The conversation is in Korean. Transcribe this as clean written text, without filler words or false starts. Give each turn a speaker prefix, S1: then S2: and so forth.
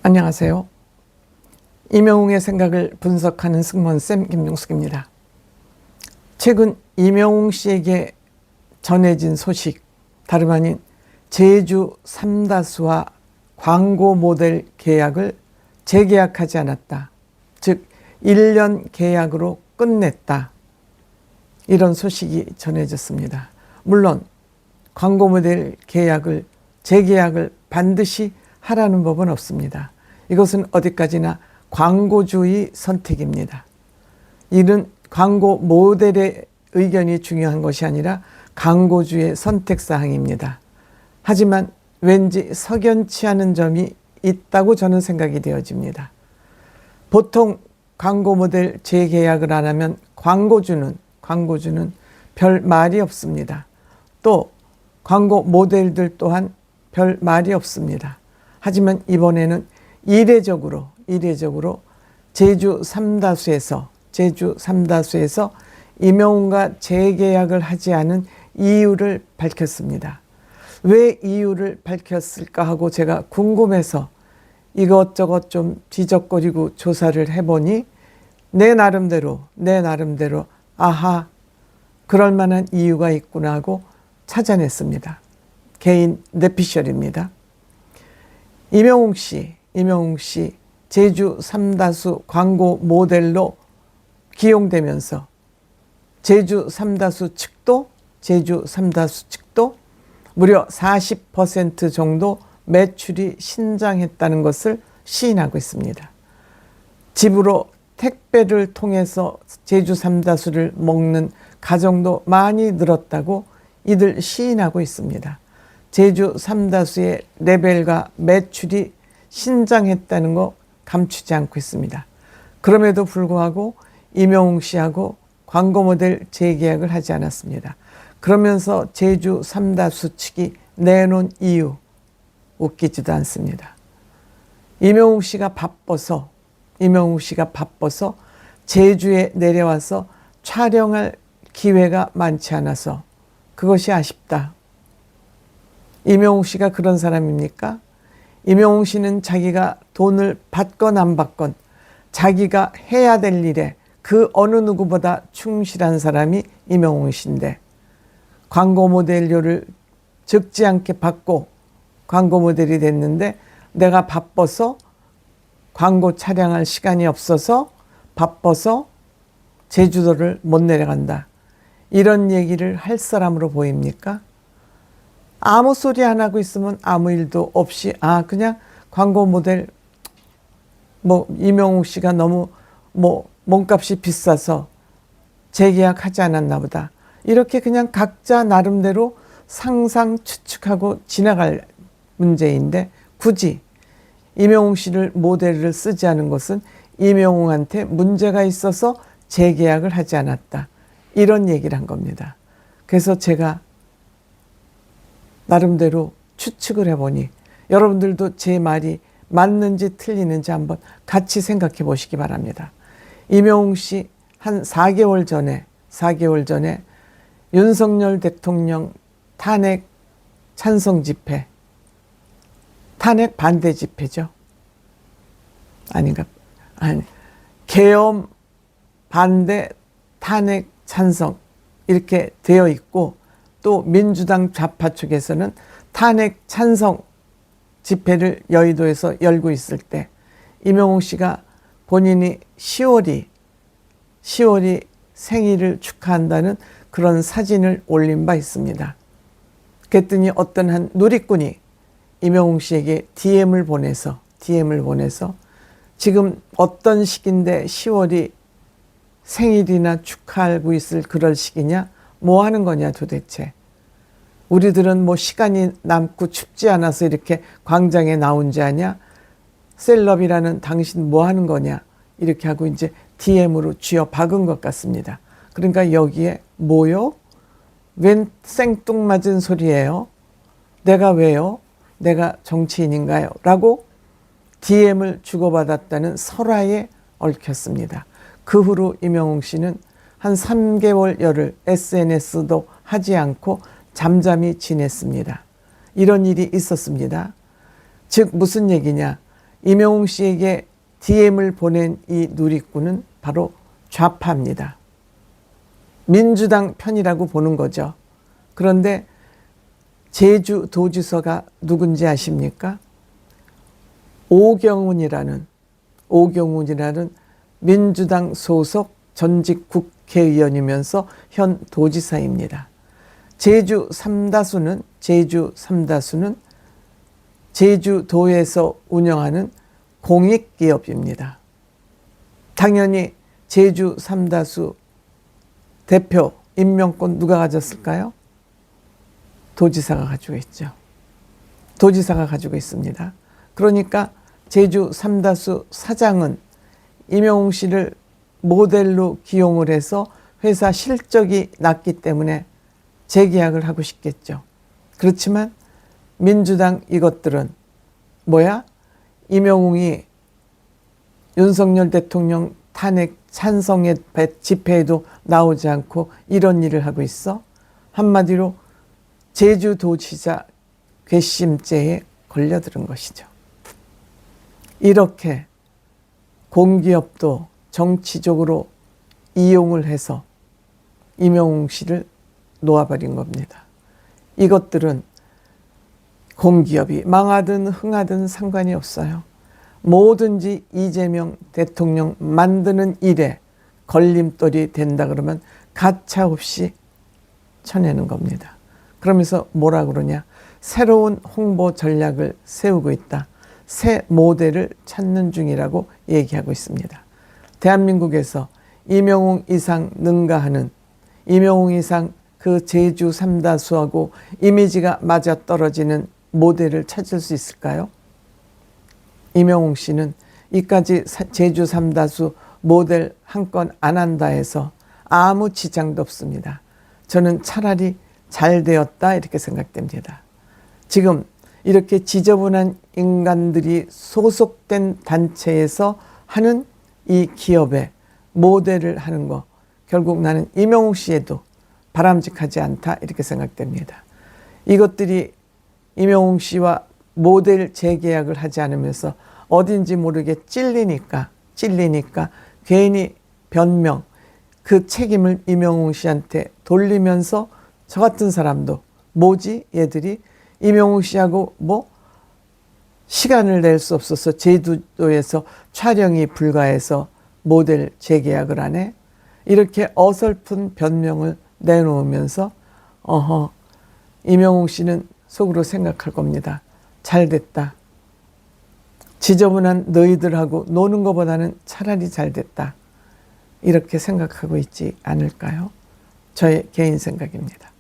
S1: 안녕하세요. 이명웅의 생각을 분석하는 승무원쌤 김용숙입니다. 최근 이명웅 씨에게 전해진 소식, 다름 아닌 제주 삼다수와 광고 모델 계약을 재계약하지 않았다. 즉 1년 계약으로 끝냈다. 이런 소식이 전해졌습니다. 물론 광고 모델 계약을 재계약을 반드시 하라는 법은 없습니다. 이것은 어디까지나 광고주의 선택입니다. 이는 광고 모델의 의견이 중요한 것이 아니라 광고주의 선택사항입니다. 하지만 왠지 석연치 않은 점이 있다고 저는 생각이 되어집니다. 보통 광고 모델 재계약을 안 하면 광고주는 별 말이 없습니다. 또 광고 모델들 또한 별 말이 없습니다. 하지만 이번에는 이례적으로 제주 삼다수에서 이명웅과 재계약을 하지 않은 이유를 밝혔습니다. 왜 이유를 밝혔을까 하고 제가 궁금해서 이것저것 좀 뒤적거리고 조사를 해보니 내 나름대로 아하, 그럴 만한 이유가 있구나 하고 찾아냈습니다. 개인 뇌피셜입니다. 이명웅 씨 제주 삼다수 광고 모델로 기용되면서 제주 삼다수 측도 무려 40% 정도 매출이 신장했다는 것을 시인하고 있습니다. 집으로 택배를 통해서 제주 삼다수를 먹는 가정도 많이 늘었다고 이들 시인하고 있습니다. 제주 삼다수의 레벨과 매출이 신장했다는 거 감추지 않고 있습니다. 그럼에도 불구하고 이명웅 씨하고 광고 모델 재계약을 하지 않았습니다. 그러면서 제주 삼다수 측이 내놓은 이유 웃기지도 않습니다. 이명웅 씨가 바빠서 제주에 내려와서 촬영할 기회가 많지 않아서 그것이 아쉽다. 이명웅 씨가 그런 사람입니까? 이명웅 씨는 자기가 돈을 받건 안 받건 자기가 해야 될 일에 그 어느 누구보다 충실한 사람이 이명웅 씨인데 광고 모델료를 적지 않게 받고 광고 모델이 됐는데 내가 바빠서 광고 촬영할 시간이 없어서 바빠서 제주도를 못 내려간다. 이런 얘기를 할 사람으로 보입니까? 아무 소리 안 하고 있으면 아무 일도 없이 그냥 광고 모델 이명웅 씨가 너무 몸값이 비싸서 재계약하지 않았나 보다. 이렇게 그냥 각자 나름대로 상상 추측하고 지나갈 문제인데 굳이 이명웅 씨를 모델을 쓰지 않은 것은 이명웅한테 문제가 있어서 재계약을 하지 않았다. 이런 얘기를 한 겁니다. 그래서 제가 나름대로 추측을 해보니 여러분들도 제 말이 맞는지 틀리는지 한번 같이 생각해 보시기 바랍니다. 이명웅 씨 한 4개월 전에 윤석열 대통령 탄핵 찬성 집회, 탄핵 반대 집회죠. 계엄 반대 탄핵 찬성 이렇게 되어 있고 또 민주당 좌파 측에서는 탄핵 찬성 집회를 여의도에서 열고 있을 때 이명웅 씨가 본인이 10월이 생일을 축하한다는 그런 사진을 올린 바 있습니다. 그랬더니 어떤 한 누리꾼이 이명웅 씨에게 DM을 보내서 지금 어떤 시기인데 10월이 생일이나 축하하고 있을 그럴 시기냐? 뭐 하는 거냐 도대체. 우리들은 시간이 남고 춥지 않아서 이렇게 광장에 나온 지 아냐? 셀럽이라는 당신 뭐 하는 거냐? 이렇게 하고 이제 DM으로 쥐어 박은 것 같습니다. 그러니까 여기에 뭐요? 웬 생뚱맞은 소리예요? 내가 왜요? 내가 정치인인가요? 라고 DM을 주고받았다는 설화에 얽혔습니다. 그 후로 이명웅 씨는 한 3개월 열흘 SNS도 하지 않고 잠잠히 지냈습니다. 이런 일이 있었습니다. 즉 무슨 얘기냐? 임영웅 씨에게 DM을 보낸 이 누리꾼은 바로 좌파입니다. 민주당 편이라고 보는 거죠. 그런데 제주도지사가 누군지 아십니까? 오경훈이라는 민주당 소속 전직 국회의원이면서 현 도지사입니다. 제주 삼다수는 제주도에서 운영하는 공익기업입니다. 당연히 제주 삼다수 대표 임명권 누가 가졌을까요? 도지사가 가지고 있죠. 도지사가 가지고 있습니다. 그러니까 제주 삼다수 사장은 임영웅 씨를 모델로 기용을 해서 회사 실적이 났기 때문에 재계약을 하고 싶겠죠. 그렇지만 민주당 이것들은 뭐야? 임영웅이 윤석열 대통령 탄핵 찬성의 집회에도 나오지 않고 이런 일을 하고 있어? 한마디로 제주도지사 괘씸죄에 걸려들은 것이죠. 이렇게 공기업도 정치적으로 이용을 해서 임영웅 씨를 놓아버린 겁니다. 이것들은 공기업이 망하든 흥하든 상관이 없어요. 뭐든지 이재명 대통령 만드는 일에 걸림돌이 된다 그러면 가차없이 쳐내는 겁니다. 그러면서 뭐라 그러냐? 새로운 홍보 전략을 세우고 있다. 새 모델을 찾는 중이라고 얘기하고 있습니다. 대한민국에서 임영웅 이상 능가하는, 임영웅 이상 그 제주 삼다수하고 이미지가 맞아떨어지는 모델을 찾을 수 있을까요? 임영웅 씨는 이까지 제주 삼다수 모델 한 건 안 한다 해서 아무 지장도 없습니다. 저는 차라리 잘 되었다 이렇게 생각됩니다. 지금 이렇게 지저분한 인간들이 소속된 단체에서 하는 이 기업의 모델을 하는 거, 결국 나는 임영웅 씨에도 바람직하지 않다 이렇게 생각됩니다. 이것들이 임영웅 씨와 모델 재계약을 하지 않으면서 어딘지 모르게 찔리니까 괜히 변명, 그 책임을 임영웅 씨한테 돌리면서 저 같은 사람도 뭐지 얘들이 임영웅 씨하고 뭐 시간을 낼 수 없어서 제주도에서 촬영이 불가해서 모델 재계약을 하네. 이렇게 어설픈 변명을 내놓으면서 임영웅 씨는 속으로 생각할 겁니다. 잘 됐다. 지저분한 너희들하고 노는 것보다는 차라리 잘 됐다. 이렇게 생각하고 있지 않을까요? 저의 개인 생각입니다.